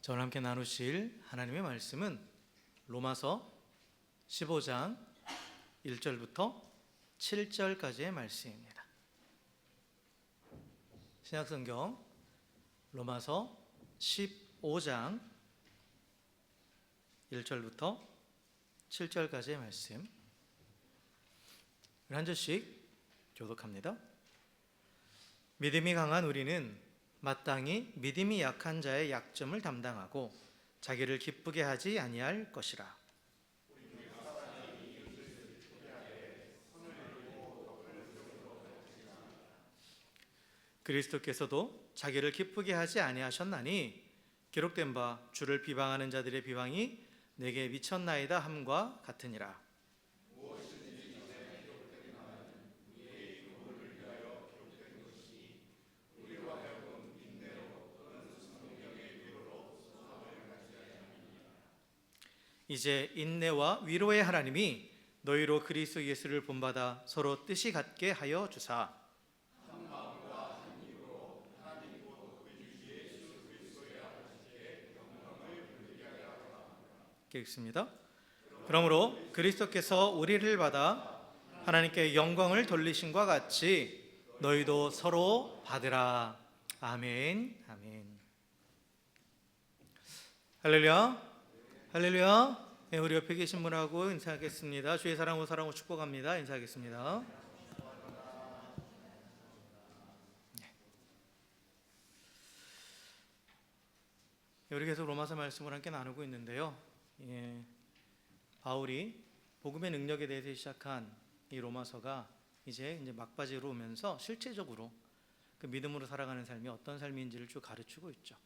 저와 함께 나누실 하나님의 말씀은 로마서 15장 1절부터 7절까지의 말씀입니다. 신약성경 로마서 15장 1절부터 7절까지의 말씀, 한 절씩 교독합니다. 믿음이 강한 우리는 마땅히 믿음이 약한 자의 약점을 담당하고 자기를 기쁘게 하지 아니할 것이라. 그리스도께서도 자기를 기쁘게 하지 아니하셨나니 기록된 바 주를 비방하는 자들의 비방이 내게 미쳤나이다 함과 같으니라. 이제 인내와 위로의 하나님이 너희로 그리스도 예수를 본받아 서로 뜻이 같게 하여 주사. 읽습니다. 그러므로 그리스도께서 우리를 받아 하나님께 영광을 돌리신과 같이 너희도 서로 받으라. 아멘. 아멘. 할렐루야. 할렐루야. 네, 우리 옆에 계신 분하고 인사하겠습니다. 주의 사랑으로 사랑으로 축복합니다. 인사하겠습니다. 네. 우리 계속 로마서 말씀을 함께 나누고 있는데요. 바울이 복음의 능력에 대해서 시작한 이 로마서가 이제 막바지로 오면서 실제적으로 그 믿음으로 살아가는 삶이 어떤 삶인지를 쭉 가르치고 있죠.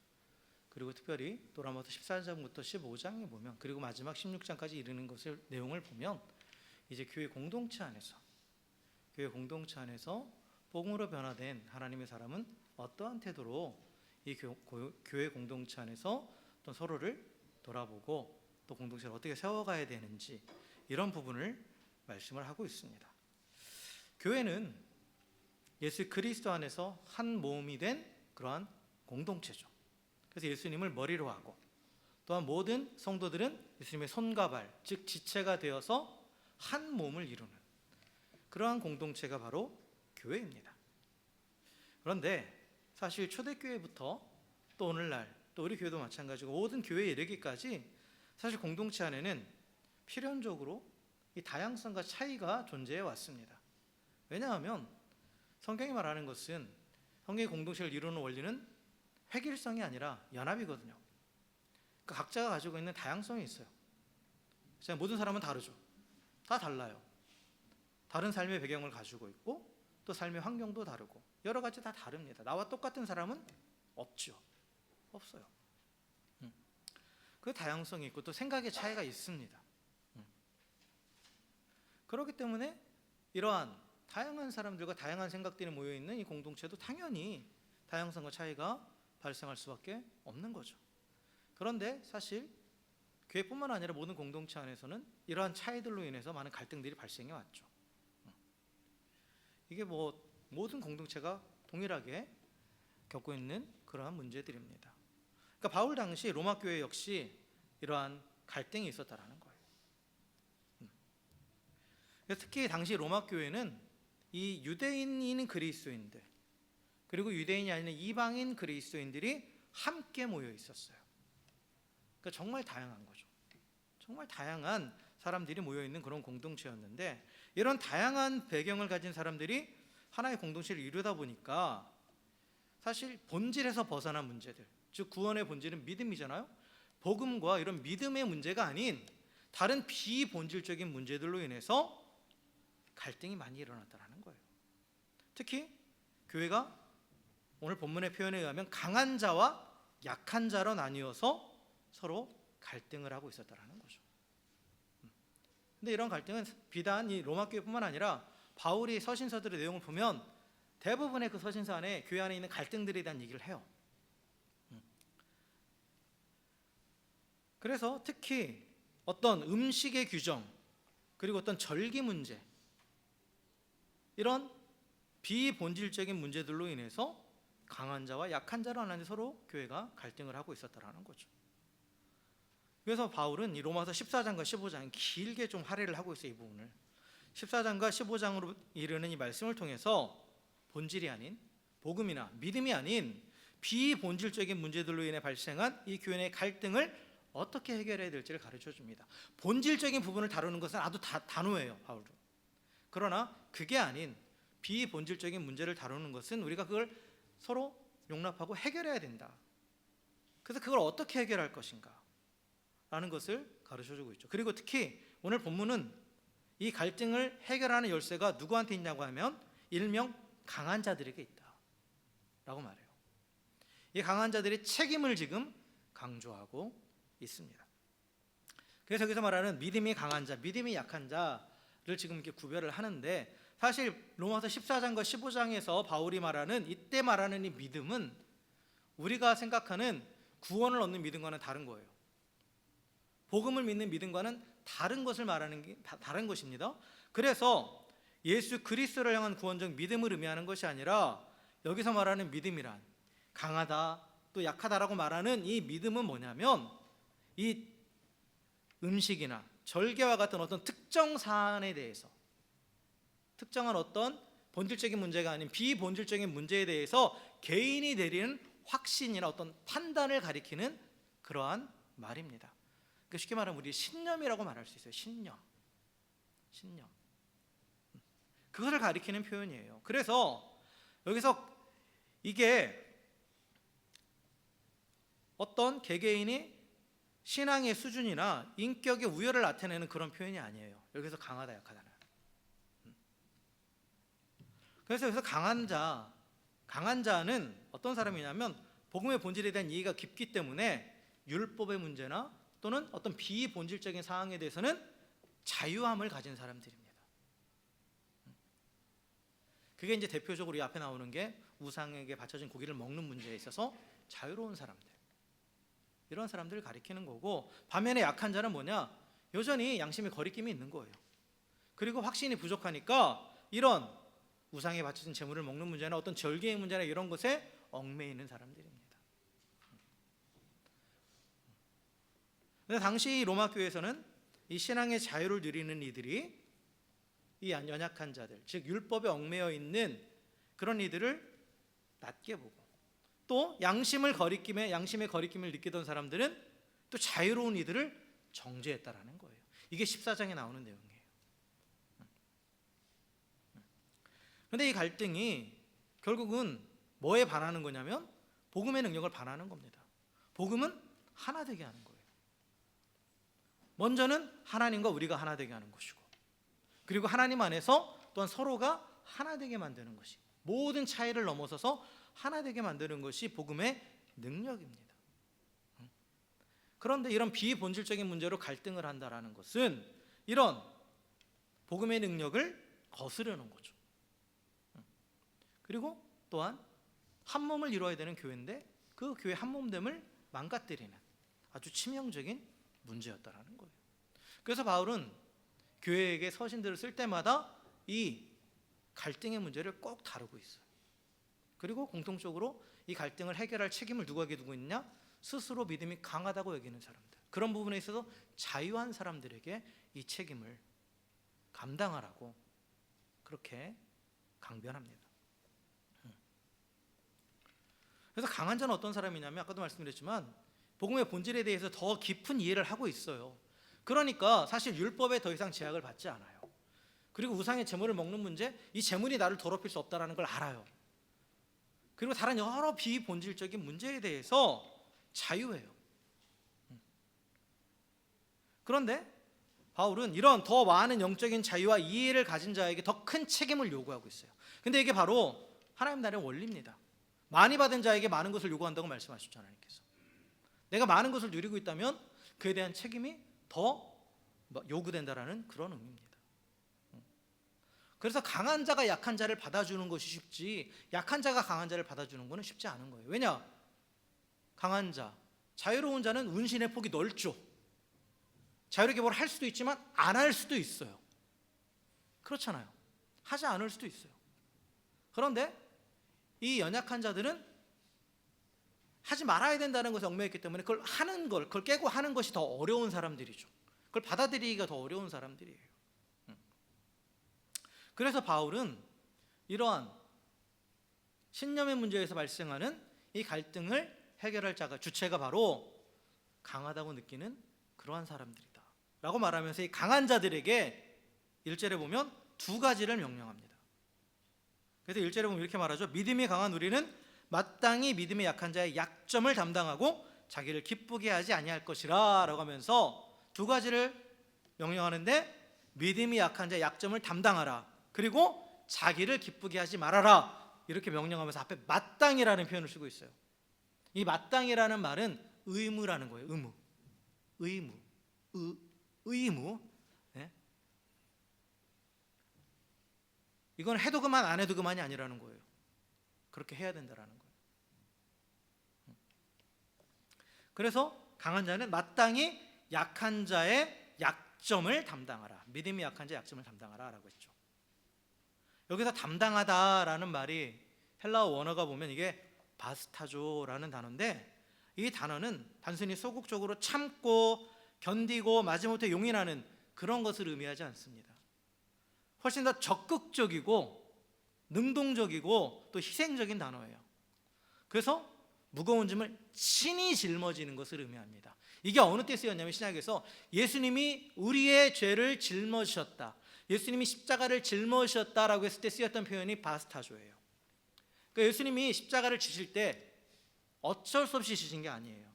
그리고 특별히 또 로마서 14장부터 15장에 보면, 그리고 마지막 16장까지 이르는 것을 내용을 보면 이제 교회 공동체 안에서 복음으로 변화된 하나님의 사람은 어떠한 태도로 이 교회 공동체 안에서 또 서로를 돌아보고 또 공동체를 어떻게 세워가야 되는지, 이런 부분을 말씀을 하고 있습니다. 교회는 예수 그리스도 안에서 한 몸이 된 그러한 공동체죠. 그래서 예수님을 머리로 하고 또한 모든 성도들은 예수님의 손과 발, 즉 지체가 되어서 한 몸을 이루는 그러한 공동체가 바로 교회입니다. 그런데 사실 초대교회부터 또 오늘날 또 우리 교회도 마찬가지고 모든 교회에 이르기까지 사실 공동체 안에는 필연적으로 이 다양성과 차이가 존재해 왔습니다. 왜냐하면 성경이 말하는 것은, 성경의 공동체를 이루는 원리는 획일성이 아니라 연합이거든요. 그러니까 각자가 가지고 있는 다양성이 있어요. 모든 사람은 다르죠. 다 달라요. 다른 삶의 배경을 가지고 있고 또 삶의 환경도 다르고 여러 가지 다 다릅니다. 나와 똑같은 사람은 없죠. 없어요. 그 다양성이 있고 또 생각의 차이가 있습니다. 그렇기 때문에 이러한 다양한 사람들과 다양한 생각들이 모여있는 이 공동체도 당연히 다양성과 차이가 발생할 수밖에 없는 거죠. 그런데 사실 교회뿐만 아니라 모든 공동체 안에서는 이러한 차이들로 인해서 많은 갈등들이 발생해 왔죠. 이게 모든 공동체가 동일하게 겪고 있는 그러한 문제들입니다. 그러니까 바울 당시 로마 교회 역시 이러한 갈등이 있었다라는 거예요. 특히 당시 로마 교회는 이 유대인인 그리스도인들 그리고 유대인이 아닌 이방인 그리스도인들이 함께 모여 있었어요. 그러니까 정말 다양한 거죠. 정말 다양한 사람들이 모여 있는 그런 공동체였는데, 이런 다양한 배경을 가진 사람들이 하나의 공동체를 이루다 보니까 사실 본질에서 벗어난 문제들, 즉 구원의 본질은 믿음이잖아요. 복음과 이런 믿음의 문제가 아닌 다른 비본질적인 문제들로 인해서 갈등이 많이 일어났다는 거예요. 특히 교회가 오늘 본문의 표현에 의하면 강한 자와 약한 자로 나뉘어서 서로 갈등을 하고 있었다는 거죠. 근데 이런 갈등은 비단 이 로마 교회뿐만 아니라 바울이 서신서들의 내용을 보면 대부분의 그 서신서 안에 교회 안에 있는 갈등들에 대한 얘기를 해요. 그래서 특히 어떤 음식의 규정 그리고 어떤 절기 문제, 이런 비본질적인 문제들로 인해서 강한 자와 약한 자로 하나님 서로 교회가 갈등을 하고 있었다라는 거죠. 그래서 바울은 이 로마서 14장과 15장 길게 좀 할애를 하고 있어요. 이 부분을 14장과 15장으로 이르는 이 말씀을 통해서 본질이 아닌 복음이나 믿음이 아닌 비본질적인 문제들로 인해 발생한 이 교회 내 갈등을 어떻게 해결해야 될지를 가르쳐 줍니다. 본질적인 부분을 다루는 것은 아주 단호해요, 바울도. 그러나 그게 아닌 비본질적인 문제를 다루는 것은 우리가 그걸 서로 용납하고 해결해야 된다. 그래서 그걸 어떻게 해결할 것인가 라는 것을 가르쳐 주고 있죠. 그리고 특히 오늘 본문은 이 갈등을 해결하는 열쇠가 누구한테 있냐고 하면 일명 강한 자들에게 있다 라고 말해요. 이 강한 자들의 책임을 지금 강조하고 있습니다. 그래서 여기서 말하는 믿음이 강한 자, 믿음이 약한 자를 지금 이렇게 구별을 하는데, 사실 로마서 14장과 15장에서 바울이 말하는 이때 말하는 이 믿음은 우리가 생각하는 구원을 얻는 믿음과는 다른 거예요. 복음을 믿는 믿음과는 다른 것을 말하는 게 다른 것입니다. 그래서 예수 그리스도를 향한 구원적 믿음을 의미하는 것이 아니라 여기서 말하는 믿음이란 강하다 또 약하다라고 말하는 이 믿음은 뭐냐면 이 음식이나 절개와 같은 어떤 특정 사안에 대해서 특정한 어떤 본질적인 문제가 아닌 비본질적인 문제에 대해서 개인이 내리는 확신이나 어떤 판단을 가리키는 그러한 말입니다. 그러니까 쉽게 말하면 우리 신념이라고 말할 수 있어요. 신념. 그것을 가리키는 표현이에요. 그래서 여기서 이게 어떤 개개인이 신앙의 수준이나 인격의 우열을 나타내는 그런 표현이 아니에요. 여기서 강하다 약하다는. 그래서 여기서 강한 자는 어떤 사람이냐면 복음의 본질에 대한 이해가 깊기 때문에 율법의 문제나 또는 어떤 비본질적인 사항에 대해서는 자유함을 가진 사람들입니다. 그게 이제 대표적으로 이 앞에 나오는 게 우상에게 바쳐진 고기를 먹는 문제에 있어서 자유로운 사람들, 이런 사람들을 가리키는 거고, 반면에 약한 자는 뭐냐? 여전히 양심의 거리낌이 있는 거예요. 그리고 확신이 부족하니까 이런 우상에 바쳐진 재물을 먹는 문제나 어떤 절개의 문제나 이런 것에 얽매이는 있는 사람들입니다. 근데 당시 로마 교회에서는 이 신앙의 자유를 누리는 이들이 이 연약한 자들, 즉 율법에 얽매여 있는 그런 이들을 낮게 보고, 또 양심의 거리낌을 느끼던 사람들은 또 자유로운 이들을 정죄했다라는 거예요. 이게 14장에 나오는 내용이에요. 그런데 이 갈등이 결국은 뭐에 반하는 거냐면 복음의 능력을 반하는 겁니다. 복음은 하나 되게 하는 거예요. 먼저는 하나님과 우리가 하나 되게 하는 것이고, 그리고 하나님 안에서 또한 서로가 하나 되게 만드는 것이, 모든 차이를 넘어서서 하나 되게 만드는 것이 복음의 능력입니다. 그런데 이런 비본질적인 문제로 갈등을 한다라는 것은 이런 복음의 능력을 거스르는 거죠. 그리고 또한 한 몸을 이루어야 되는 교회인데 그 교회 한 몸됨을 망가뜨리는 아주 치명적인 문제였다라는 거예요. 그래서 바울은 교회에게 서신들을 쓸 때마다 이 갈등의 문제를 꼭 다루고 있어요. 그리고 공통적으로 이 갈등을 해결할 책임을 누구에게 두고 있냐? 스스로 믿음이 강하다고 여기는 사람들, 그런 부분에 있어서 자유한 사람들에게 이 책임을 감당하라고 그렇게 강변합니다. 그래서 강한 자는 어떤 사람이냐면 아까도 말씀드렸지만 복음의 본질에 대해서 더 깊은 이해를 하고 있어요. 그러니까 사실 율법에 더 이상 제약을 받지 않아요. 그리고 우상의 제물을 먹는 문제, 이 제물이 나를 더럽힐 수 없다는 걸 알아요. 그리고 다른 여러 비본질적인 문제에 대해서 자유해요. 그런데 바울은 이런 더 많은 영적인 자유와 이해를 가진 자에게 더 큰 책임을 요구하고 있어요. 근데 이게 바로 하나님 나라의 원리입니다. 많이 받은 자에게 많은 것을 요구한다고 말씀하셨죠, 하나님께서. 내가 많은 것을 누리고 있다면 그에 대한 책임이 더 요구된다라는 그런 의미입니다. 그래서 강한 자가 약한 자를 받아주는 것이 쉽지, 약한 자가 강한 자를 받아주는 것은 쉽지 않은 거예요. 왜냐? 강한 자, 자유로운 자는 운신의 폭이 넓죠. 자유롭게 뭘 할 수도 있지만 안 할 수도 있어요. 그렇잖아요. 하지 않을 수도 있어요. 그런데 이 연약한 자들은 하지 말아야 된다는 것에 얽매였기 때문에 그걸 깨고 하는 것이 더 어려운 사람들이죠. 그걸 받아들이기가 더 어려운 사람들이에요. 그래서 바울은 이러한 신념의 문제에서 발생하는 이 갈등을 해결할 주체가 바로 강하다고 느끼는 그러한 사람들이다 라고 말하면서 이 강한 자들에게 1절에 보면 두 가지를 명령합니다. 그래서 1절에 보면 이렇게 말하죠. 믿음이 강한 우리는 마땅히 믿음이 약한 자의 약점을 담당하고 자기를 기쁘게 하지 아니할 것이라 라고 하면서 두 가지를 명령하는데, 믿음이 약한 자의 약점을 담당하라, 그리고 자기를 기쁘게 하지 말아라, 이렇게 명령하면서 앞에 마땅히라는 표현을 쓰고 있어요. 이 마땅히라는 말은 의무라는 거예요. 의무. 네? 이건 해도 그만 안 해도 그만이 아니라는 거예요. 그렇게 해야 된다라는 거예요. 그래서 강한 자는 마땅히 약한 자의 약점을 담당하라, 믿음이 약한 자의 약점을 담당하라 라고 했죠. 여기서 담당하다라는 말이 헬라어 원어가 보면 이게 바스타조라는 단어인데, 이 단어는 단순히 소극적으로 참고 견디고 마지못해 용인하는 그런 것을 의미하지 않습니다. 훨씬 더 적극적이고 능동적이고 또 희생적인 단어예요. 그래서 무거운 짐을 친히 짊어지는 것을 의미합니다. 이게 어느 때 쓰였냐면 신약에서 예수님이 우리의 죄를 짊어지셨다, 예수님이 십자가를 짊어지셨다라고 했을 때 쓰였던 표현이 바스타조예요. 그러니까 예수님이 십자가를 지실 때 어쩔 수 없이 지신 게 아니에요.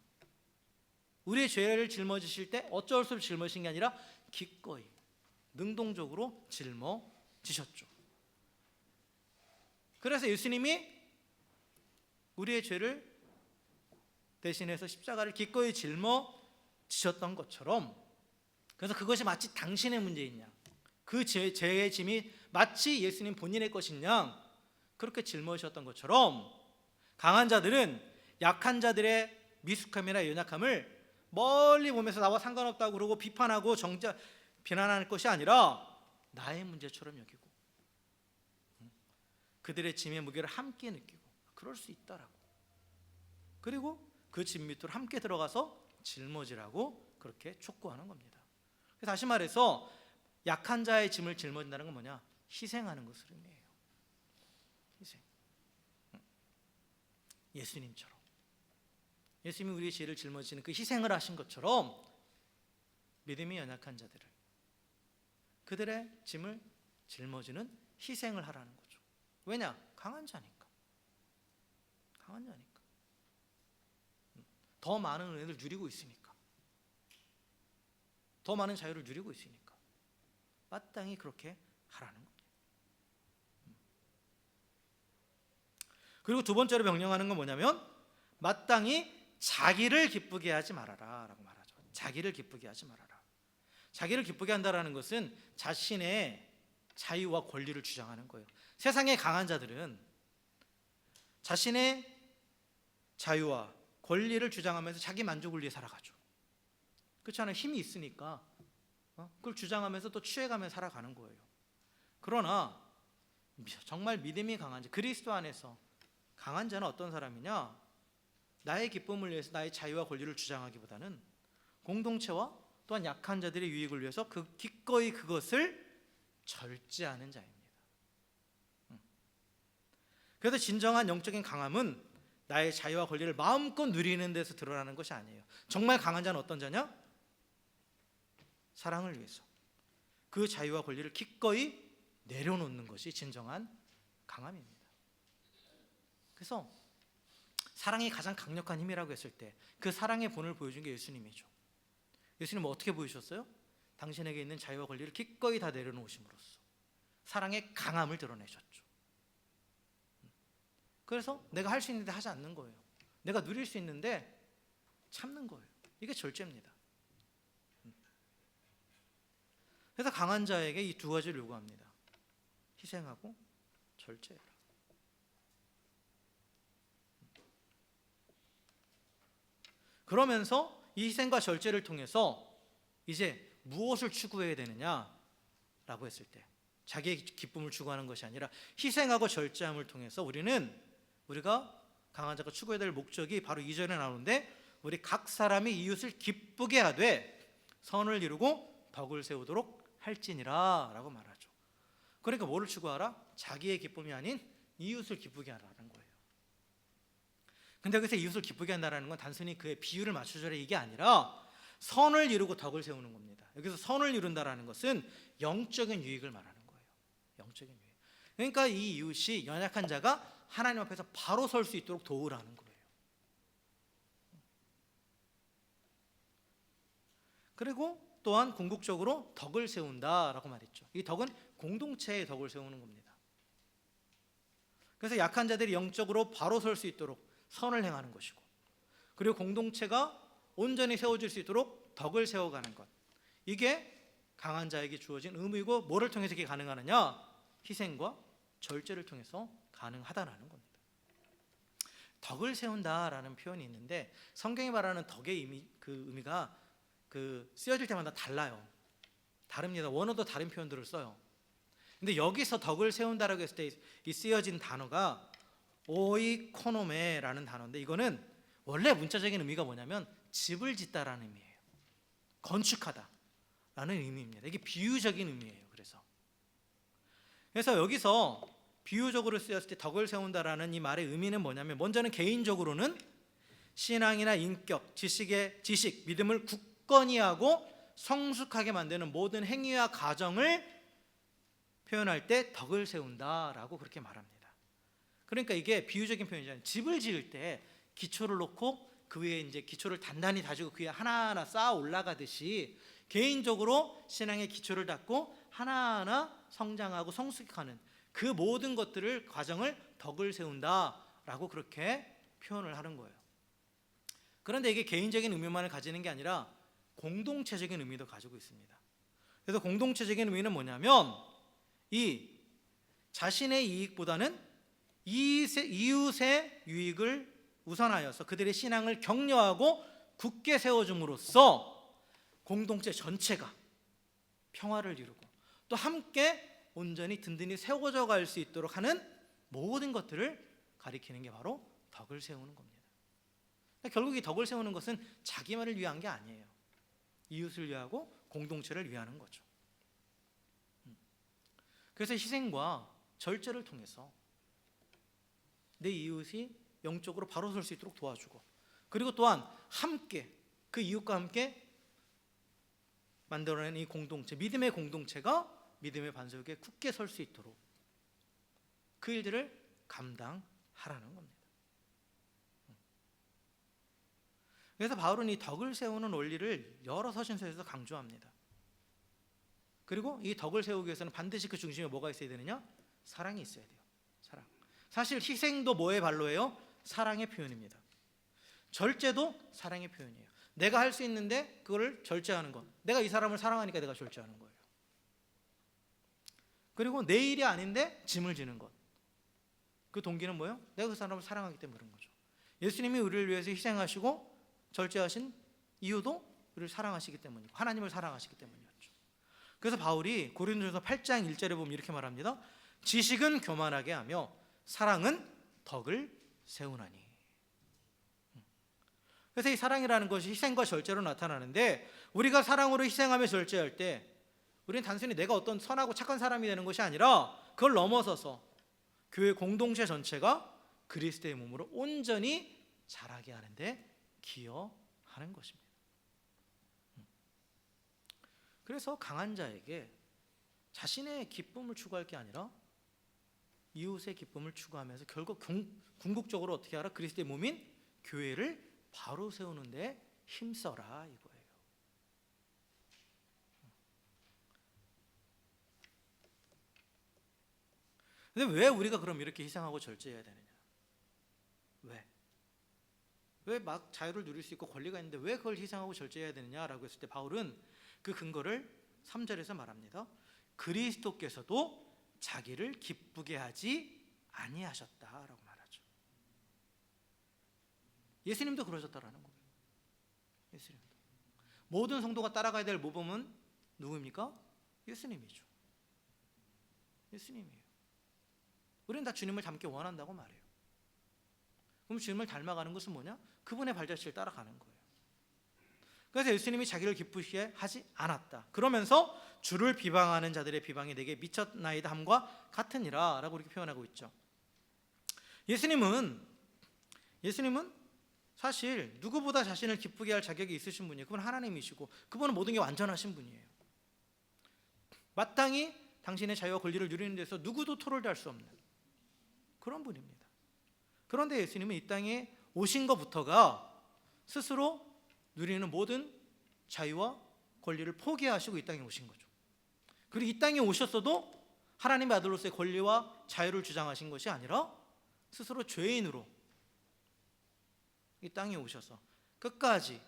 우리의 죄를 짊어지실 때 어쩔 수 없이 짊어지신 게 아니라 기꺼이 능동적으로 짊어지셨죠. 그래서 예수님이 우리의 죄를 대신해서 십자가를 기꺼이 짊어지셨던 것처럼, 그래서 그것이 마치 당신의 문제인 양, 그 죄의 짐이 마치 예수님 본인의 것인 양 그렇게 짊어지셨던 것처럼, 강한 자들은 약한 자들의 미숙함이나 연약함을 멀리 보면서 나와 상관없다고 그러고 비판하고 비난할 것이 아니라 나의 문제처럼 여기고 그들의 짐의 무게를 함께 느끼고, 그럴 수 있다라고, 그리고 그 짐 밑으로 함께 들어가서 짊어지라고 그렇게 촉구하는 겁니다. 그래서 다시 말해서 약한 자의 짐을 짊어진다는 건 뭐냐? 희생하는 것을 의미해요. 희생. 예수님처럼, 예수님이 우리의 죄를 짊어지는 그 희생을 하신 것처럼 믿음이 연약한 자들을, 그들의 짐을 짊어지는 희생을 하라는 거죠. 왜냐? 강한 자니까. 강한 자니까. 더 많은 은혜를 누리고 있으니까, 더 많은 자유를 누리고 있으니까 마땅히 그렇게 하라는 거예요. 그리고 두 번째로 명령하는 건 뭐냐면 마땅히 자기를 기쁘게 하지 말아라 라고 말하죠. 자기를 기쁘게 하지 말아라. 자기를 기쁘게 한다라는 것은 자신의 자유와 권리를 주장하는 거예요. 세상의 강한 자들은 자신의 자유와 권리를 주장하면서 자기 만족을 위해 살아가죠. 그렇지 않아요? 힘이 있으니까 그걸 주장하면서 또 취해가면서 살아가는 거예요. 그러나 정말 믿음이 강한 자, 그리스도 안에서 강한 자는 어떤 사람이냐? 나의 기쁨을 위해서 나의 자유와 권리를 주장하기보다는 공동체와 또한 약한 자들의 유익을 위해서 기꺼이 그것을 절제하는 자입니다. 그래서 진정한 영적인 강함은 나의 자유와 권리를 마음껏 누리는 데서 드러나는 것이 아니에요. 정말 강한 자는 어떤 자냐? 사랑을 위해서 그 자유와 권리를 기꺼이 내려놓는 것이 진정한 강함입니다. 그래서 사랑이 가장 강력한 힘이라고 했을 때 그 사랑의 본을 보여준 게 예수님이죠. 예수님은 어떻게 보여주셨어요? 당신에게 있는 자유와 권리를 기꺼이 다 내려놓으심으로써 사랑의 강함을 드러내셨죠. 그래서 내가 할 수 있는데 하지 않는 거예요. 내가 누릴 수 있는데 참는 거예요. 이게 절제입니다. 그래서 강한 자에게 이 두 가지를 요구합니다. 희생하고 절제해라. 그러면서 이 희생과 절제를 통해서 이제 무엇을 추구해야 되느냐라고 했을 때 자기의 기쁨을 추구하는 것이 아니라 희생하고 절제함을 통해서 우리가 강한 자가 추구해야 될 목적이 바로 2절에 나오는데, 우리 각 사람이 이웃을 기쁘게 하되 선을 이루고 덕을 세우도록 할지니라 라고 말하죠. 그러니까 뭐를 추구하라? 자기의 기쁨이 아닌 이웃을 기쁘게 하라는 거예요. 근데 여기서 이웃을 기쁘게 한다는 건 단순히 그의 비유를 맞춰줘라 이게 아니라 선을 이루고 덕을 세우는 겁니다. 여기서 선을 이룬다라는 것은 영적인 유익을 말하는 거예요. 영적인 유익. 그러니까 이 이웃이, 연약한 자가 하나님 앞에서 바로 설 수 있도록 도우라는 거예요. 그리고 또한 궁극적으로 덕을 세운다라고 말했죠. 이 덕은 공동체의 덕을 세우는 겁니다. 그래서 약한 자들이 영적으로 바로 설 수 있도록 선을 행하는 것이고, 그리고 공동체가 온전히 세워질 수 있도록 덕을 세워가는 것, 이게 강한 자에게 주어진 의무이고, 뭐를 통해서 이게 가능하느냐? 희생과 절제를 통해서 가능하다라는 겁니다. 덕을 세운다라는 표현이 있는데, 성경이 말하는 덕의 의미가 쓰여질 때마다 달라요. 다릅니다. 원어도 다른 표현들을 써요. 근데 여기서 덕을 세운다라고 했을 때 이 쓰여진 단어가 오이코노메라는 단어인데, 이거는 원래 문자적인 의미가 뭐냐면 집을 짓다라는 의미예요. 건축하다라는 의미입니다. 이게 비유적인 의미예요. 그래서 여기서 비유적으로 쓰였을 때 덕을 세운다라는 이 말의 의미는 뭐냐면, 먼저는 개인적으로는 신앙이나 인격, 지식, 믿음을 굳건히 하고 성숙하게 만드는 모든 행위와 가정을 표현할 때 덕을 세운다라고 그렇게 말합니다. 그러니까 이게 비유적인 표현이잖아요. 집을 지을 때 기초를 놓고 그 위에 이제 기초를 단단히 다지고 그 위에 하나하나 쌓아 올라가듯이, 개인적으로 신앙의 기초를 닦고 하나하나 성장하고 성숙하는 그 모든 것들을, 과정을 덕을 세운다라고 그렇게 표현을 하는 거예요. 그런데 이게 개인적인 의미만을 가지는 게 아니라 공동체적인 의미도 가지고 있습니다. 그래서 공동체적인 의미는 뭐냐면, 이 자신의 이익보다는 이웃의 유익을 우선하여서 그들의 신앙을 격려하고 굳게 세워줌으로써 공동체 전체가 평화를 이루고 또 함께 온전히 든든히 세워져 갈 수 있도록 하는 모든 것들을 가리키는 게 바로 덕을 세우는 겁니다. 그러니까 결국 이 덕을 세우는 것은 자기만을 위한 게 아니에요. 이웃을 위하고 공동체를 위하는 거죠. 그래서 희생과 절제를 통해서 내 이웃이 영적으로 바로 설 수 있도록 도와주고, 그리고 또한 함께 그 이웃과 함께 만들어낸 이 공동체, 믿음의 공동체가 믿음의 반석에 굳게 설 수 있도록 그 일들을 감당하라는 겁니다. 그래서 바울은 이 덕을 세우는 원리를 여러 서신서에서 강조합니다. 그리고 이 덕을 세우기 위해서는 반드시 그 중심에 뭐가 있어야 되느냐? 사랑이 있어야 돼요. 사랑. 사실 희생도 뭐의 발로예요? 사랑의 표현입니다. 절제도 사랑의 표현이에요. 내가 할 수 있는데 그거를 절제하는 것, 내가 이 사람을 사랑하니까 내가 절제하는 거예요. 그리고 내 일이 아닌데 짐을 지는 것, 그 동기는 뭐예요? 내가 그 사람을 사랑하기 때문에 그런 거죠. 예수님이 우리를 위해서 희생하시고 절제하신 이유도 우리를 사랑하시기 때문이고 하나님을 사랑하시기 때문이었죠. 그래서 바울이 고린도전서 8장 1절에 보면 이렇게 말합니다. 지식은 교만하게 하며 사랑은 덕을 세우나니. 그래서 이 사랑이라는 것이 희생과 절제로 나타나는데, 우리가 사랑으로 희생하며 절제할 때 우리는 단순히 내가 어떤 선하고 착한 사람이 되는 것이 아니라 그걸 넘어서서 교회 공동체 전체가 그리스도의 몸으로 온전히 자라게 하는데 기여하는 것입니다. 그래서 강한 자에게 자신의 기쁨을 추구할 게 아니라 이웃의 기쁨을 추구하면서 결국 궁극적으로 어떻게 하라? 그리스도의 몸인 교회를 바로 세우는 데 힘써라 이거예요. 근데 왜 우리가 그럼 이렇게 희생하고 절제해야 되느냐? 왜 막 자유를 누릴 수 있고 권리가 있는데 왜 그걸 희생하고 절제해야 되느냐라고 했을 때 바울은 그 근거를 3절에서 말합니다. 그리스도께서도 자기를 기쁘게 하지 아니하셨다라고 말하죠. 예수님도 그러셨다라는 거예요. 예수님도. 모든 성도가 따라가야 될 모범은 누구입니까? 예수님이죠. 예수님이에요. 우리는 다 주님을 닮기 원한다고 말해요. 그럼 주님을 닮아가는 것은 뭐냐? 그분의 발자취를 따라가는 거예요. 그래서 예수님이 자기를 기쁘시게 하지 않았다. 그러면서 주를 비방하는 자들의 비방이 내게 미쳤나이다 함과 같으니라 라고 이렇게 표현하고 있죠. 예수님은 사실 누구보다 자신을 기쁘게 할 자격이 있으신 분이에요. 그분은 하나님이시고 그분은 모든 게 완전하신 분이에요. 마땅히 당신의 자유와 권리를 누리는 데서 누구도 토를 할 수 없는 그런 분입니다. 그런데 예수님은 이 땅에 오신 것부터가 스스로 누리는 모든 자유와 권리를 포기하시고 이 땅에 오신 거죠. 그리고 이 땅에 오셨어도 하나님의 아들로서의 권리와 자유를 주장하신 것이 아니라 스스로 죄인으로 이 땅에 오셔서 끝까지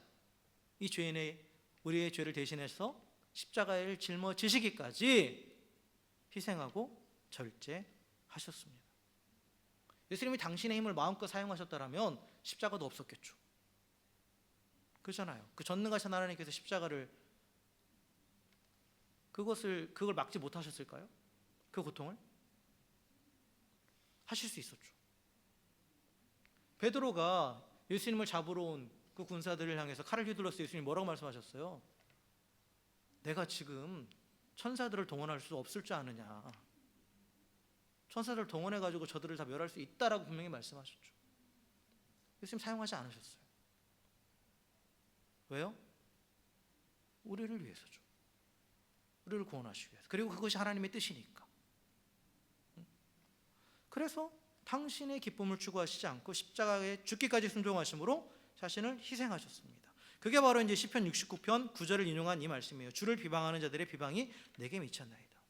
이 죄인의 우리의 죄를 대신해서 십자가를 짊어지시기까지 희생하고 절제하셨습니다. 예수님이 당신의 힘을 마음껏 사용하셨다면 십자가도 없었겠죠. 그렇잖아요. 그 전능하신 하나님께서 십자가를 그걸 막지 못하셨을까요? 그 고통을 하실 수 있었죠. 베드로가 예수님을 잡으러 온 그 군사들을 향해서 칼을 휘둘렀을 때 예수님이 뭐라고 말씀하셨어요? 내가 지금 천사들을 동원할 수 없을 줄 아느냐. 천사들을 동원해가지고 저들을 다 멸할 수 있다라고 분명히 말씀하셨죠. 예수님 사용하지 않으셨어요. 왜요? 우리를 위해서죠. 우리를 구원하시기 위해서. 그리고 그것이 하나님의 뜻이니까. 그래서 당신의 기쁨을 추구하시지 않고 십자가에 죽기까지 순종하심으로 자신을 희생하셨습니다. 그게 바로 이제 시편 69편 9절을 인용한 이 말씀이에요. 주를 비방하는 자들의 비방이 내게 미쳤나이다.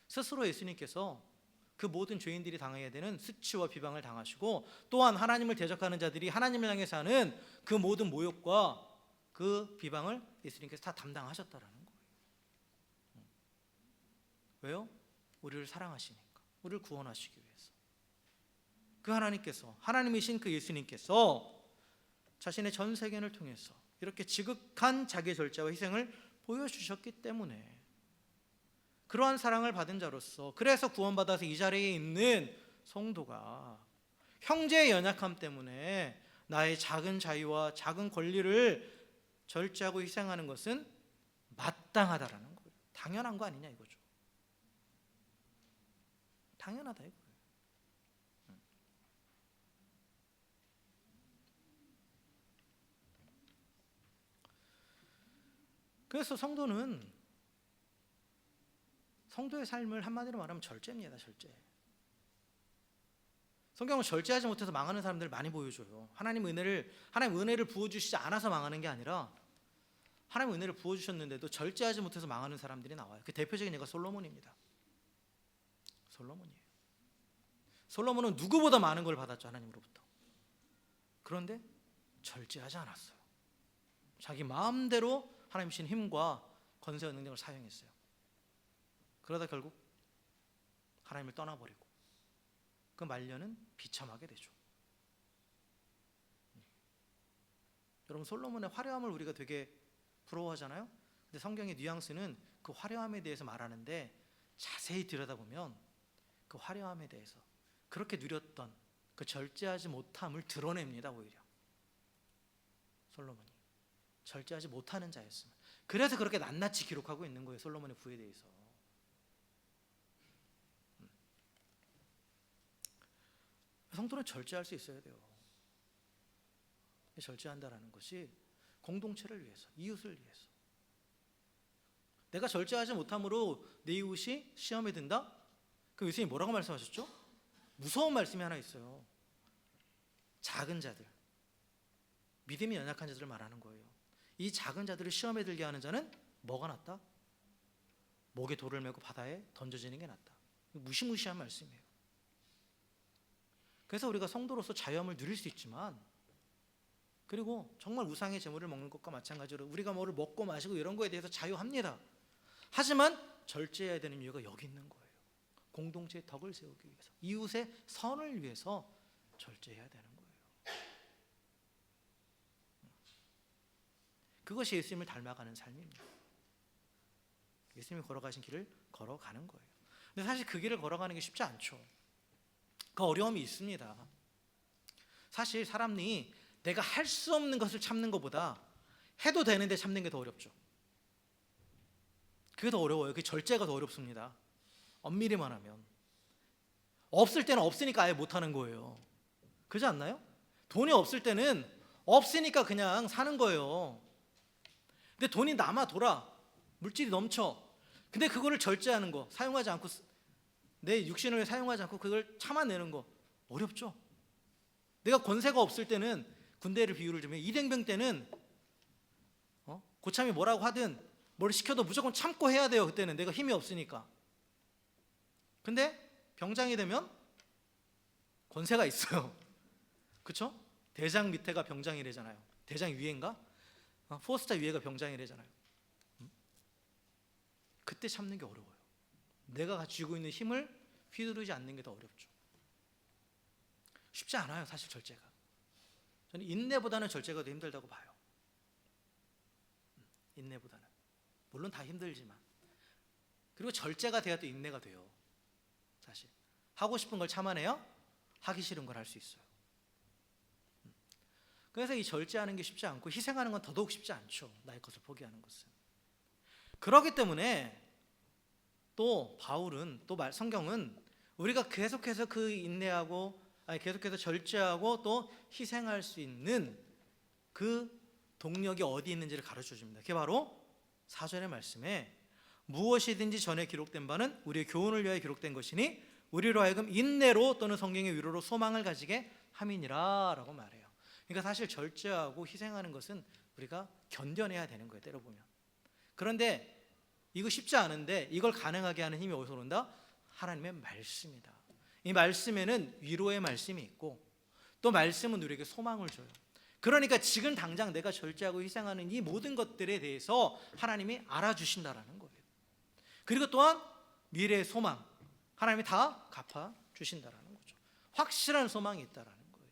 스스로 예수님께서 그 모든 죄인들이 당해야 되는 수치와 비방을 당하시고 또한 하나님을 대적하는 자들이 하나님을 향해서 하는 그 모든 모욕과 그 비방을 예수님께서 다 담당하셨다라는 거예요. 왜요? 우리를 사랑하시니까. 우리를 구원하시기 위해서. 그 하나님이신 그 예수님께서 자신의 전 세계를 통해서 이렇게 지극한 자기의 절제와 희생을 보여주셨기 때문에 그러한 사랑을 받은 자로서 그래서 구원받아서 이 자리에 있는 성도가 형제의 연약함 때문에 나의 작은 자유와 작은 권리를 절제하고 희생하는 것은 마땅하다라는 거예요. 당연한 거 아니냐 이거죠. 당연하다 이거예요. 그래서 성도의 삶을 한마디로 말하면 절제입니다. 절제. 성경은 절제하지 못해서 망하는 사람들을 많이 보여줘요. 하나님 은혜를 부어주시지 않아서 망하는 게 아니라 하나님 은혜를 부어주셨는데도 절제하지 못해서 망하는 사람들이 나와요. 그 대표적인 예가 솔로몬입니다. 솔로몬은 누구보다 많은 걸 받았죠. 하나님으로부터. 그런데 절제하지 않았어요. 자기 마음대로 하나님 주신 힘과 권세와 능력을 사용했어요. 그러다 결국 하나님을 떠나버리고 그 말년은 비참하게 되죠. 여러분 솔로몬의 화려함을 우리가 되게 부러워하잖아요. 근데 성경의 뉘앙스는 그 화려함에 대해서 말하는데 자세히 들여다보면 그 화려함에 대해서 그렇게 누렸던 그 절제하지 못함을 드러냅니다. 오히려 솔로몬이 절제하지 못하는 자였으면 그래서 그렇게 낱낱이 기록하고 있는 거예요. 솔로몬의 부에 대해서. 성도는 절제할 수 있어야 돼요. 절제한다라는 것이 공동체를 위해서, 이웃을 위해서. 내가 절제하지 못함으로 내 이웃이 시험에 든다? 그 예수님이 뭐라고 말씀하셨죠? 무서운 말씀이 하나 있어요. 작은 자들, 믿음이 연약한 자들을 말하는 거예요. 이 작은 자들을 시험에 들게 하는 자는 뭐가 낫다? 목에 돌을 메고 바다에 던져지는 게 낫다. 무시무시한 말씀이에요. 그래서 우리가 성도로서 자유함을 누릴 수 있지만 그리고 정말 우상의 제물을 먹는 것과 마찬가지로 우리가 뭐를 먹고 마시고 이런 거에 대해서 자유합니다. 하지만 절제해야 되는 이유가 여기 있는 거예요. 공동체의 덕을 세우기 위해서, 이웃의 선을 위해서 절제해야 되는 거예요. 그것이 예수님을 닮아가는 삶입니다. 예수님이 걸어가신 길을 걸어가는 거예요. 근데 사실 그 길을 걸어가는 게 쉽지 않죠. 그 어려움이 있습니다. 사실 사람이 내가 할 수 없는 것을 참는 것보다 해도 되는데 참는 게 더 어렵죠. 그게 더 어려워요. 그 절제가 더 어렵습니다. 엄밀히 말하면 없을 때는 없으니까 아예 못하는 거예요. 그렇지 않나요? 돈이 없을 때는 없으니까 그냥 사는 거예요. 근데 돈이 남아 돌아, 물질이 넘쳐. 근데 그거를 절제하는 거, 사용하지 않고, 내 육신을 사용하지 않고 그걸 참아내는 거 어렵죠. 내가 권세가 없을 때는, 군대를 비유를 주면 일행병 때는 고참이 뭐라고 하든 뭘 시켜도 무조건 참고 해야 돼요. 그때는 내가 힘이 없으니까. 근데 병장이 되면 권세가 있어요. 그렇죠? 대장 밑에가 병장이래잖아요. 대장 위에인가? 포스타 위에가 병장이래잖아요. 그때 참는 게 어려워요. 내가 가지고 있는 힘을 휘두르지 않는 게 더 어렵죠. 쉽지 않아요, 사실 절제가. 저는 인내보다는 절제가 더 힘들다고 봐요. 인내보다는. 물론 다 힘들지만. 그리고 절제가 돼야 또 인내가 돼요. 사실 하고 싶은 걸 참아내야 하기 싫은 걸 할 수 있어요. 그래서 이 절제하는 게 쉽지 않고 희생하는 건 더더욱 쉽지 않죠. 나의 것을 포기하는 것은. 그렇기 때문에 또 바울은, 또 성경은 우리가 계속해서 그 인내하고, 계속해서 절제하고 또 희생할 수 있는 그 동력이 어디 있는지를 가르쳐 줍니다. 그게 바로 4절의 말씀에 무엇이든지 전에 기록된 바는 우리의 교훈을 위하여 기록된 것이니 우리로 하여금 인내로 또는 성경의 위로로 소망을 가지게 함이니라 라고 말해요. 그러니까 사실 절제하고 희생하는 것은 우리가 견뎌내야 되는 거예요, 때려 보면. 그런데 이거 쉽지 않은데 이걸 가능하게 하는 힘이 어디서 온다? 하나님의 말씀이다. 이 말씀에는 위로의 말씀이 있고 또 말씀은 우리에게 소망을 줘요. 그러니까 지금 당장 내가 절제하고 희생하는 이 모든 것들에 대해서 하나님이 알아주신다라는 거예요. 그리고 또한 미래의 소망, 하나님이 다 갚아주신다라는 거죠. 확실한 소망이 있다라는 거예요.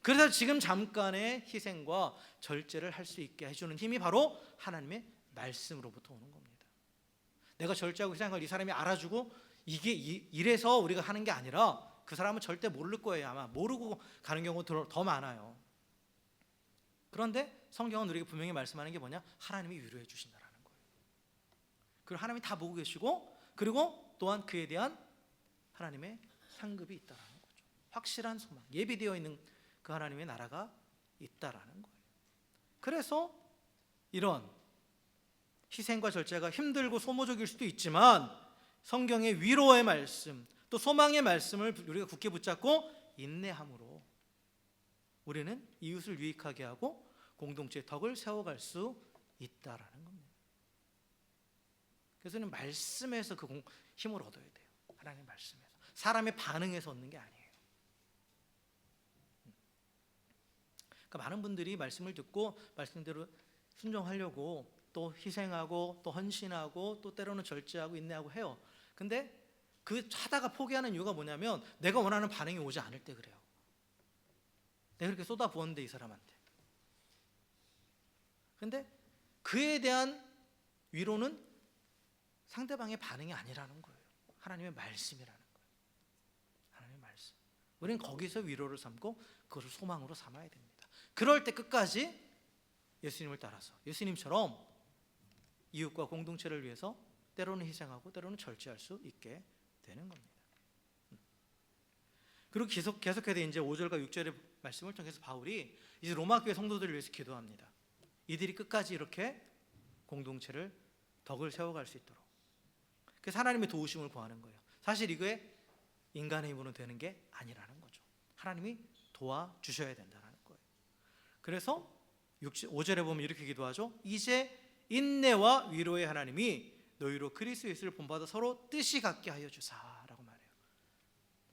그래서 지금 잠깐의 희생과 절제를 할 수 있게 해주는 힘이 바로 하나님의 말씀으로부터 오는 겁니다. 내가 절제하고 희생을 이 사람이 알아주고 이게 이래서 우리가 하는 게 아니라 그 사람은 절대 모를 거예요. 아마 모르고 가는 경우가 더 많아요. 그런데 성경은 우리에게 분명히 말씀하는 게 뭐냐? 하나님이 위로해 주신다라는 거예요. 그리고 하나님이 다 보고 계시고 그리고 또한 그에 대한 하나님의 상급이 있다라는 거죠. 확실한 소망, 예비되어 있는 그 하나님의 나라가 있다라는 거예요. 그래서 이런 희생과 절제가 힘들고 소모적일 수도 있지만 성경의 위로의 말씀, 또 소망의 말씀을 우리가 굳게 붙잡고 인내함으로 우리는 이웃을 유익하게 하고 공동체의 덕을 세워갈 수 있다라는 겁니다. 그래서 말씀에서 그 힘을 얻어야 돼요. 하나님의 말씀에서. 사람의 반응에서 얻는 게 아니에요. 그러니까 많은 분들이 말씀을 듣고 말씀대로 순종하려고 또 희생하고 또 헌신하고 또 때로는 절제하고 인내하고 해요. 근데 그 하다가 포기하는 이유가 뭐냐면 내가 원하는 반응이 오지 않을 때 그래요. 내가 그렇게 쏟아부었는데 이 사람한테. 근데 그에 대한 위로는 상대방의 반응이 아니라는 거예요. 하나님의 말씀이라는 거예요. 하나님의 말씀. 우리는 거기서 위로를 삼고 그것을 소망으로 삼아야 됩니다. 그럴 때 끝까지 예수님을 따라서 예수님처럼 이웃과 공동체를 위해서 때로는 희생하고 때로는 절제할 수 있게 되는 겁니다. 그리고 계속해서 이제 5절과 6절의 말씀을 통해서 바울이 이제 로마 교회 성도들을 위해서 기도합니다. 이들이 끝까지 이렇게 공동체를 덕을 세워갈 수 있도록. 그래서 하나님의 도우심을 구하는 거예요. 사실 이게 인간의 힘으로 되는 게 아니라는 거죠. 하나님이 도와주셔야 된다는 거예요. 그래서 5절에 보면 이렇게 기도하죠. 이제 인내와 위로의 하나님이 너희로 그리스도 예수를 본받아 서로 뜻이 같게 하여 주사라고 말해요.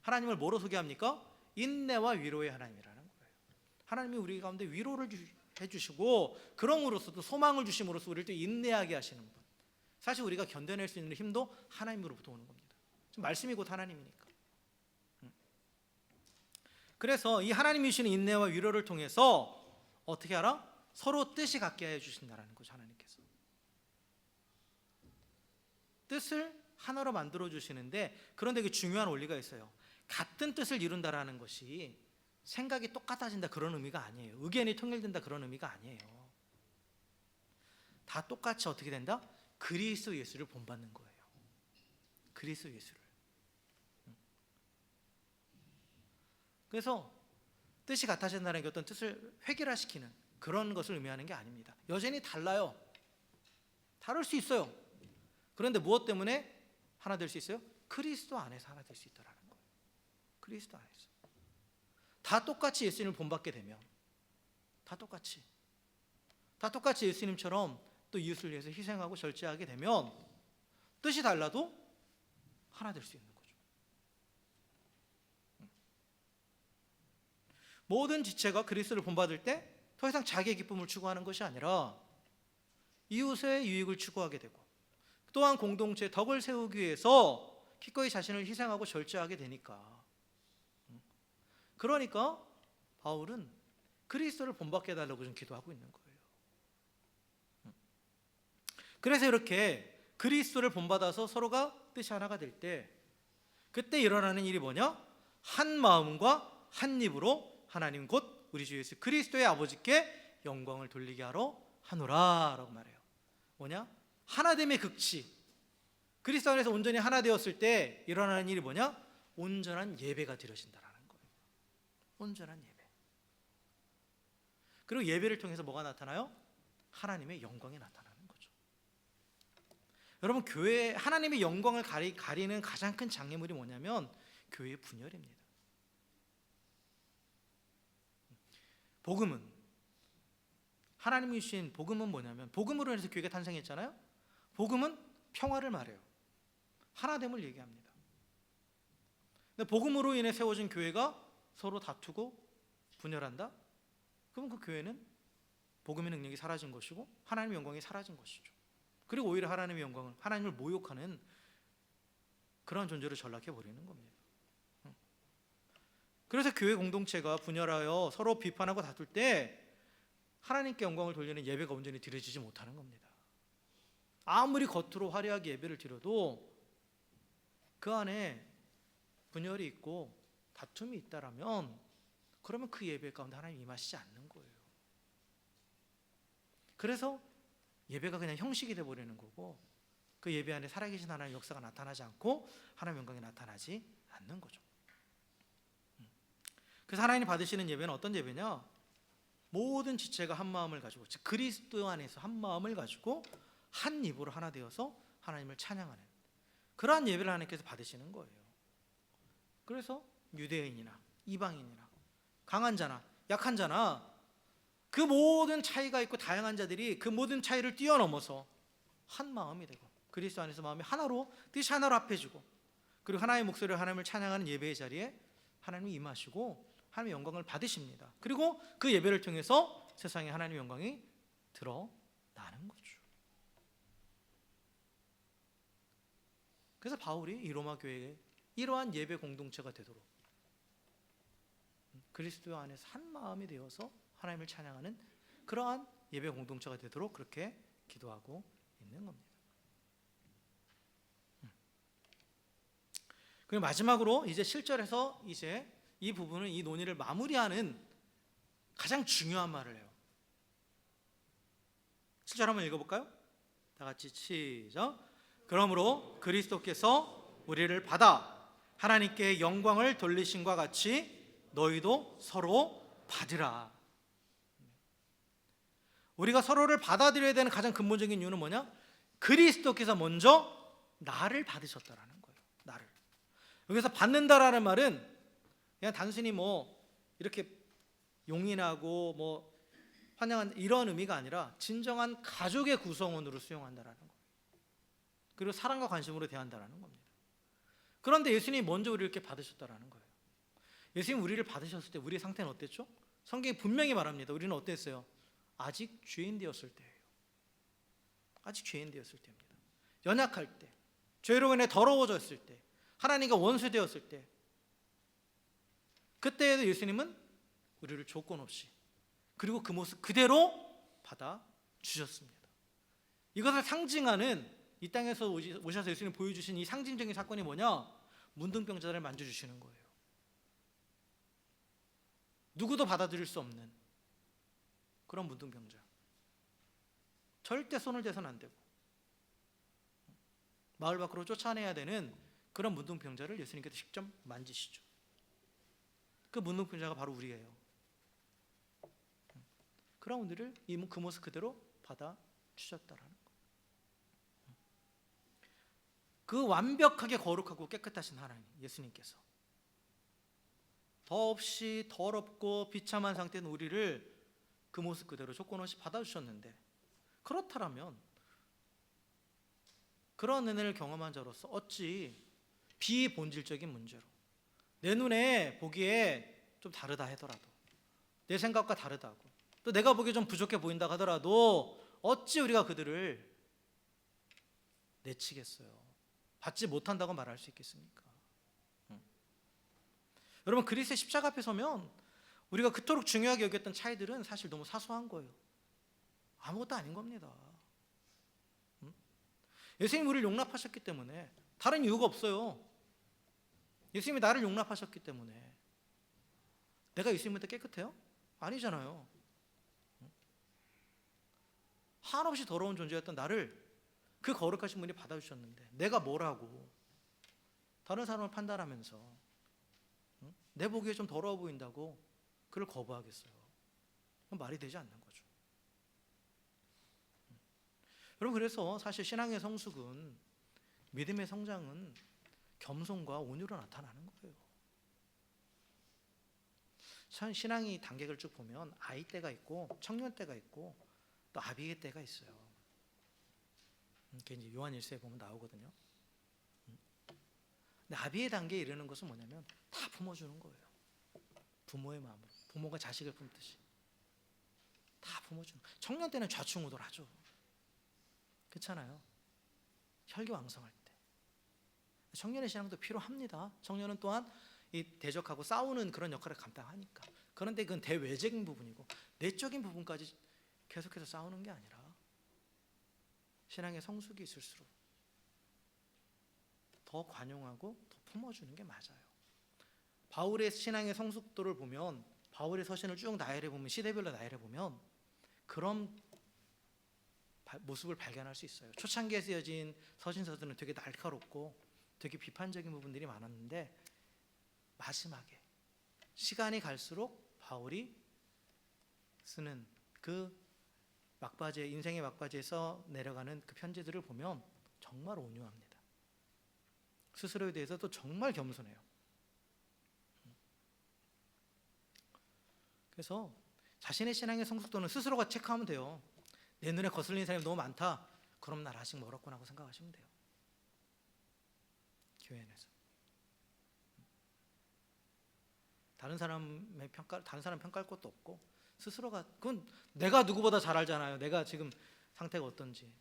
하나님을 뭐로 소개합니까? 인내와 위로의 하나님이라는 거예요. 하나님이 우리 가운데 위로를 해주시고 그럼으로써도 소망을 주심으로써 우리를 또 인내하게 하시는 분. 사실 우리가 견뎌낼 수 있는 힘도 하나님으로부터 오는 겁니다. 말씀이 곧 하나님이니까. 그래서 이 하나님이 주시는 인내와 위로를 통해서 어떻게 알아? 서로 뜻이 같게 해주신다는 거죠. 하나님께서 뜻을 하나로 만들어 주시는데, 그런데 그 중요한 원리가 있어요. 같은 뜻을 이룬다라는 것이 생각이 똑같아진다 그런 의미가 아니에요. 의견이 통일된다 그런 의미가 아니에요. 다 똑같이 어떻게 된다? 그리스도 예수를 본받는 거예요. 그리스도 예수를. 그래서 뜻이 같아진다는 게 어떤 뜻을 획일화시키는 그런 것을 의미하는 게 아닙니다. 여전히 달라요. 다를 수 있어요. 그런데 무엇 때문에 하나 될 수 있어요? 그리스도 안에서 하나 될 수 있다라는 거예요. 그리스도 안에서. 다 똑같이 예수님을 본받게 되면, 다 똑같이 예수님처럼 또 이웃을 위해서 희생하고 절제하게 되면 뜻이 달라도 하나 될 수 있는 거죠. 모든 지체가 그리스도를 본받을 때 더 이상 자기의 기쁨을 추구하는 것이 아니라 이웃의 유익을 추구하게 되고, 또한 공동체의 덕을 세우기 위해서 기꺼이 자신을 희생하고 절제하게 되니까, 그러니까 바울은 그리스도를 본받게 해달라고 좀 기도하고 있는 거예요. 그래서 이렇게 그리스도를 본받아서 서로가 뜻이 하나가 될 때, 그때 일어나는 일이 뭐냐? 한 마음과 한 입으로 하나님 곧 우리 주 예수 그리스도의 아버지께 영광을 돌리게 하러 하노라 라고 말해요. 뭐냐? 하나됨의 극치. 그리스도 안에서 온전히 하나 되었을 때 일어나는 일이 뭐냐? 온전한 예배가 드려진다라는 거예요. 온전한 예배. 그리고 예배를 통해서 뭐가 나타나요? 하나님의 영광이 나타나는 거죠. 여러분, 교회 하나님의 영광을 가리는 가장 큰 장애물이 뭐냐면 교회의 분열입니다. 복음은, 하나님이 주신 복음은 뭐냐면, 복음으로 인해서 교회가 탄생했잖아요. 복음은 평화를 말해요. 하나됨을 얘기합니다. 근데 복음으로 인해 세워진 교회가 서로 다투고 분열한다? 그럼 그 교회는 복음의 능력이 사라진 것이고 하나님의 영광이 사라진 것이죠. 그리고 오히려 하나님의 영광을, 하나님을 모욕하는 그런 존재로 전락해 버리는 겁니다. 그래서 교회 공동체가 분열하여 서로 비판하고 다툴 때 하나님께 영광을 돌리는 예배가 온전히 드려지지 못하는 겁니다. 아무리 겉으로 화려하게 예배를 드려도 그 안에 분열이 있고 다툼이 있다라면, 그러면 그 예배 가운데 하나님이 임하시지 않는 거예요. 그래서 예배가 그냥 형식이 되어버리는 거고, 그 예배 안에 살아계신 하나님의 역사가 나타나지 않고 하나님의 영광이 나타나지 않는 거죠. 그래서 하나님이 받으시는 예배는 어떤 예배냐? 모든 지체가 한 마음을 가지고, 즉 그리스도 안에서 한 마음을 가지고 한 입으로 하나 되어서 하나님을 찬양하는 그러한 예배를 하나님께서 받으시는 거예요. 그래서 유대인이나 이방인이나 강한 자나 약한 자나 그 모든 차이가 있고 다양한 자들이 그 모든 차이를 뛰어넘어서 한 마음이 되고 그리스도 안에서 마음이 하나로, 뜻이 하나로 합해지고, 그리고 하나의 목소리로 하나님을 찬양하는 예배의 자리에 하나님이 임하시고 하나님의 영광을 받으십니다. 그리고 그 예배를 통해서 세상에 하나님의 영광이 드러나는 거죠. 그래서 바울이 이 로마 교회에 이러한 예배 공동체가 되도록, 그리스도 안에서 한 마음이 되어서 하나님을 찬양하는 그러한 예배 공동체가 되도록 그렇게 기도하고 있는 겁니다. 그리고 마지막으로 이제 7절에서 이제 이 부분은, 이 논의를 마무리하는 가장 중요한 말을 해요. 7절 한번 읽어볼까요? 다 같이 시작. 그러므로 그리스도께서 우리를 받아 하나님께 영광을 돌리심과 같이 너희도 서로 받으라. 우리가 서로를 받아들여야 되는 가장 근본적인 이유는 뭐냐? 그리스도께서 먼저 나를 받으셨다라는 거예요. 나를. 여기서 받는다라는 말은 그냥 단순히 뭐 이렇게 용인하고 뭐 환영한 이런 의미가 아니라 진정한 가족의 구성원으로 수용한다라는 거예요. 그리고 사랑과 관심으로 대한다라는 겁니다. 그런데 예수님이 먼저 우리를 이렇게 받으셨다라는 거예요. 예수님 우리를 받으셨을 때 우리의 상태는 어땠죠? 성경이 분명히 말합니다. 우리는 어땠어요? 아직 죄인 되었을 때예요. 아직 죄인 되었을 때입니다. 연약할 때, 죄로 인해 더러워졌을 때, 하나님과 원수 되었을 때, 그때에도 예수님은 우리를 조건 없이, 그리고 그 모습 그대로 받아 주셨습니다. 이것을 상징하는, 이 땅에서 오셔서 예수님 보여주신 이 상징적인 사건이 뭐냐? 문둥병자를 만져주시는 거예요. 누구도 받아들일 수 없는 그런 문둥병자. 절대 손을 대서는 안 되고 마을 밖으로 쫓아내야 되는 그런 문둥병자를 예수님께서 직접 만지시죠. 그 문둥병자가 바로 우리예요. 그런 우리를 그 모습 그대로 받아주셨다라는 거. 그 완벽하게 거룩하고 깨끗하신 하나님 예수님께서 더없이 더럽고 비참한 상태인 우리를 그 모습 그대로 조건 없이 받아주셨는데, 그렇다면 그런 은혜를 경험한 자로서 어찌 비본질적인 문제로 내 눈에 보기에 좀 다르다 하더라도, 내 생각과 다르다고, 또 내가 보기에 좀 부족해 보인다 하더라도 어찌 우리가 그들을 내치겠어요? 받지 못한다고 말할 수 있겠습니까? 여러분, 그리스도의 십자가 앞에 서면 우리가 그토록 중요하게 여겼던 차이들은 사실 너무 사소한 거예요. 아무것도 아닌 겁니다. 예수님이 우리를 용납하셨기 때문에, 다른 이유가 없어요. 예수님이 나를 용납하셨기 때문에. 내가 예수님한테 깨끗해요? 아니잖아요. 한없이 더러운 존재였던 나를 그 거룩하신 분이 받아주셨는데 내가 뭐라고 다른 사람을 판단하면서 내 보기에 좀 더러워 보인다고 그를 거부하겠어요? 그건 말이 되지 않는 거죠. 여러분, 그래서 사실 신앙의 성숙은, 믿음의 성장은 겸손과 온유로 나타나는 거예요. 신앙이 단계를 쭉 보면 아이 때가 있고 청년 때가 있고 또 아비의 때가 있어요. 그게 이제 요한 1서에 보면 나오거든요. 근데 아비의 단계에 이르는 것은 뭐냐면 다 품어주는 거예요. 부모의 마음으로, 부모가 자식을 품듯이 다 품어주는 거예요. 청년 때는 좌충우돌하죠. 그렇잖아요. 혈기왕성할 때. 청년의 신앙도 필요합니다. 청년은 또한 이 대적하고 싸우는 그런 역할을 감당하니까. 그런데 그건 대외적인 부분이고 내적인 부분까지 계속해서 싸우는 게 아니라 신앙의 성숙이 있을수록 더 관용하고 더 품어주는 게 맞아요. 바울의 신앙의 성숙도를 보면, 바울의 서신을 쭉 나열해 보면, 시대별로 나열해 보면 그런 모습을 발견할 수 있어요. 초창기에 쓰여진 서신서들은 되게 날카롭고 되게 비판적인 부분들이 많았는데, 마지막에 시간이 갈수록 바울이 쓰는 그 막바지에, 인생의 막바지에서 내려가는 그 편지들을 보면 정말 온유합니다. 스스로에 대해서도 정말 겸손해요. 그래서 자신의 신앙의 성숙도는 스스로가 체크하면 돼요. 내 눈에 거슬리는 사람이 너무 많다, 그럼 난 아직 멀었구나 하고 생각하시면 돼요. 교회 안에서 다른 사람 평가할 것도 없고, 스스로가, 그건 내가 누구보다 잘 알잖아요. 내가 지금 상태가 어떤지.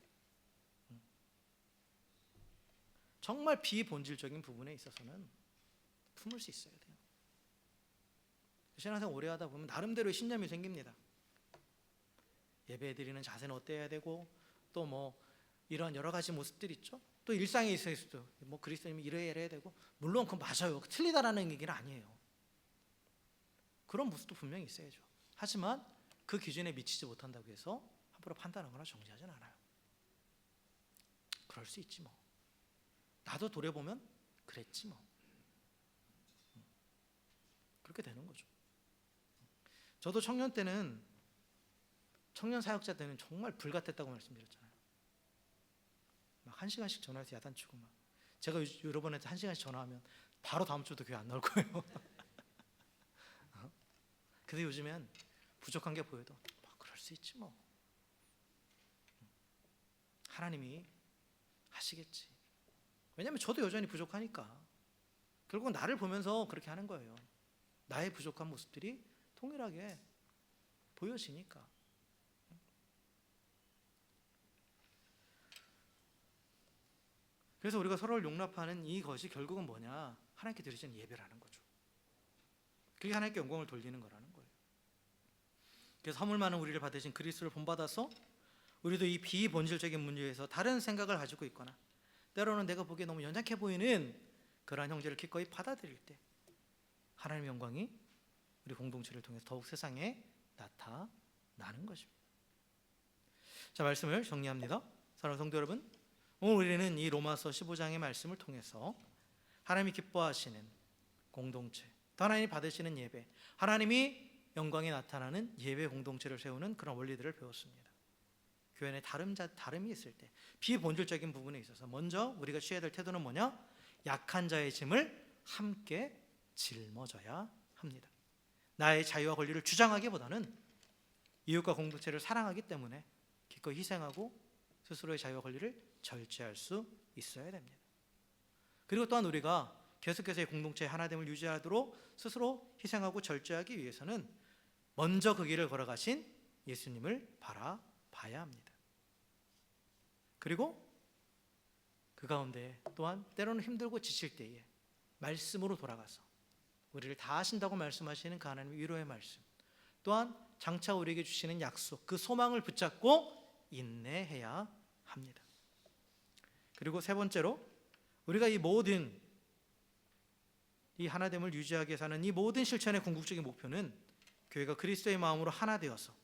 정말 비본질적인 부분에 있어서는 품을 수 있어야 돼요. 신앙생활 오래 하다 보면 나름대로의 신념이 생깁니다. 예배 드리는 자세는 어때야 되고, 또 뭐 이런 여러 가지 모습들 있죠. 또 일상에 있어서도 뭐 그리스도님이 이래야 되고, 물론 그건 맞아요. 틀리다라는 얘기는 아니에요. 그런 모습도 분명히 있어야죠. 하지만 그 기준에 미치지 못한다고 해서 함부로 판단하거나 정죄하진 않아요. 그럴 수 있지 뭐. 나도 돌아보면 그랬지 뭐. 그렇게 되는 거죠. 저도 청년 때는, 청년 사역자 때는 정말 불같았다고 말씀드렸잖아요. 막 1시간씩 전화해서 야단치고, 막 제가 여러 번한테 1시간씩 전화하면 바로 다음 주도 교회 안 나올 거예요. 근데 요즘엔 부족한 게 보여도 그럴 수 있지 뭐. 하나님이 하시겠지. 왜냐하면 저도 여전히 부족하니까. 결국은 나를 보면서 그렇게 하는 거예요. 나의 부족한 모습들이 동일하게 보여지니까. 그래서 우리가 서로를 용납하는 이것이 결국은 뭐냐? 하나님께 드리시는 예배라는 거죠. 그게 하나님께 영광을 돌리는 거라는 거예요. 그래서 허물 많은 우리를 받으신 그리스도를 본받아서 우리도 이 비본질적인 문제에서 다른 생각을 가지고 있거나, 때로는 내가 보기에 너무 연약해 보이는 그러한 형제를 기꺼이 받아들일 때 하나님의 영광이 우리 공동체를 통해서 더욱 세상에 나타나는 것입니다. 자, 말씀을 정리합니다. 사랑하는 성도 여러분, 오늘 우리는 이 로마서 15장의 말씀을 통해서 하나님이 기뻐하시는 공동체, 또 하나님이 받으시는 예배, 하나님이 영광에 나타나는 예배 공동체를 세우는 그런 원리들을 배웠습니다. 교회 안에 다름이 있을 때 비본질적인 부분에 있어서 먼저 우리가 취해야 될 태도는 뭐냐? 약한 자의 짐을 함께 짊어져야 합니다. 나의 자유와 권리를 주장하기보다는 이웃과 공동체를 사랑하기 때문에 기꺼이 희생하고 스스로의 자유와 권리를 절제할 수 있어야 됩니다. 그리고 또한 우리가 계속해서 이 공동체의 하나됨을 유지하도록 스스로 희생하고 절제하기 위해서는 먼저 그 길을 걸어가신 예수님을 바라봐야 합니다. 그리고 그 가운데 또한 때로는 힘들고 지칠 때에 말씀으로 돌아가서 우리를 다 하신다고 말씀하시는 그 하나님의 위로의 말씀, 또한 장차 우리에게 주시는 약속, 그 소망을 붙잡고 인내해야 합니다. 그리고 세 번째로 우리가 이 모든 이 하나됨을 유지하기 위해서 하는 이 모든 실천의 궁극적인 목표는 교회가 그리스도의 마음으로 하나 되어서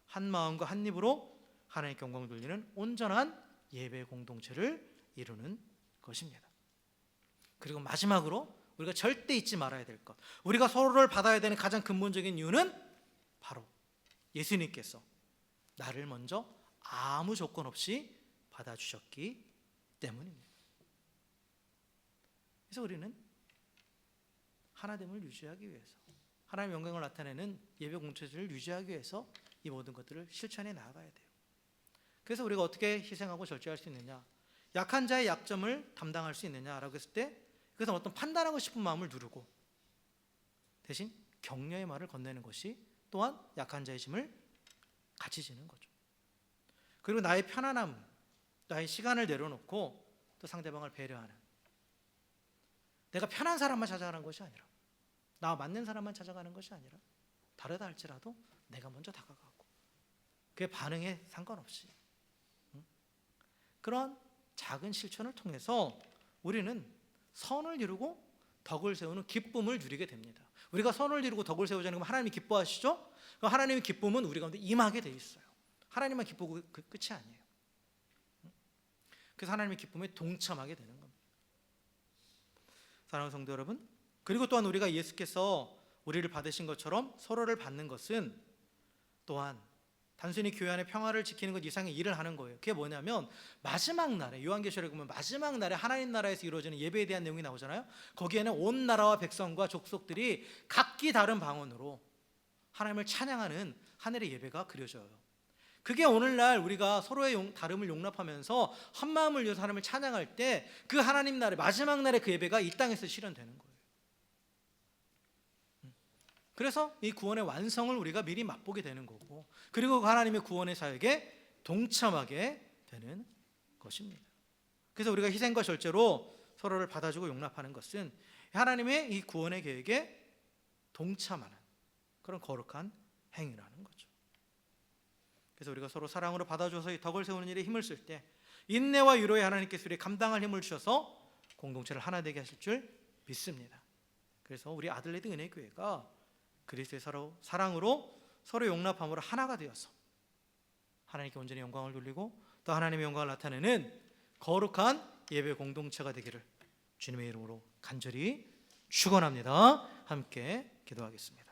한 마음과 한 입으로 하나님께 영광을 돌리는 온전한 예배 공동체를 이루는 것입니다. 그리고 마지막으로 우리가 절대 잊지 말아야 될 것, 우리가 서로를 받아야 되는 가장 근본적인 이유는 바로 예수님께서 나를 먼저 아무 조건 없이 받아주셨기 때문입니다. 그래서 우리는 하나됨을 유지하기 위해서, 하나님의 영광을 나타내는 예배 공동체를 유지하기 위해서 이 모든 것들을 실천해 나가야 돼요. 그래서 우리가 어떻게 희생하고 절제할 수 있느냐, 약한 자의 약점을 담당할 수 있느냐라고 했을 때 그것은 어떤 판단하고 싶은 마음을 누르고 대신 격려의 말을 건네는 것이 또한 약한 자의 힘을 같이 지는 거죠. 그리고 나의 편안함, 나의 시간을 내려놓고 또 상대방을 배려하는, 내가 편한 사람만 찾아가는 것이 아니라, 나와 맞는 사람만 찾아가는 것이 아니라 다르다 할지라도 내가 먼저 다가가고 그의 반응에 상관없이 그런 작은 실천을 통해서 우리는 선을 이루고 덕을 세우는 기쁨을 누리게 됩니다. 우리가 선을 이루고 덕을 세우자는 건 하나님이 기뻐하시죠? 하나님의 기쁨은 우리 가운데 임하게 돼 있어요. 하나님만 기쁘고 그 끝이 아니에요. 그래서 하나님의 기쁨에 동참하게 되는 겁니다. 사랑하는 성도 여러분, 그리고 또한 우리가 예수께서 우리를 받으신 것처럼 서로를 받는 것은 또한 단순히 교회 안의 평화를 지키는 것 이상의 일을 하는 거예요. 그게 뭐냐면 마지막 날에, 요한계시록에 보면 마지막 날에 하나님 나라에서 이루어지는 예배에 대한 내용이 나오잖아요. 거기에는 온 나라와 백성과 족속들이 각기 다른 방언으로 하나님을 찬양하는 하늘의 예배가 그려져요. 그게 오늘날 우리가 서로의 다름을 용납하면서 한 마음을 위해서 하나님을 찬양할 때 그 하나님 나라의 마지막 날의 그 예배가 이 땅에서 실현되는 거예요. 그래서 이 구원의 완성을 우리가 미리 맛보게 되는 거고, 그리고 하나님의 구원의 사역에 동참하게 되는 것입니다. 그래서 우리가 희생과 절제로 서로를 받아주고 용납하는 것은 하나님의 이 구원의 계획에 동참하는 그런 거룩한 행위라는 거죠. 그래서 우리가 서로 사랑으로 받아줘서 이 덕을 세우는 일에 힘을 쓸 때 인내와 위로의 하나님께서 우리에게 감당할 힘을 주셔서 공동체를 하나 되게 하실 줄 믿습니다. 그래서 우리 아들레드 은혜교회가 그리스도의 사랑으로 서로 용납함으로 하나가 되어서 하나님께 온전히 영광을 돌리고 또 하나님의 영광을 나타내는 거룩한 예배 공동체가 되기를 주님의 이름으로 간절히 축원합니다. 함께 기도하겠습니다.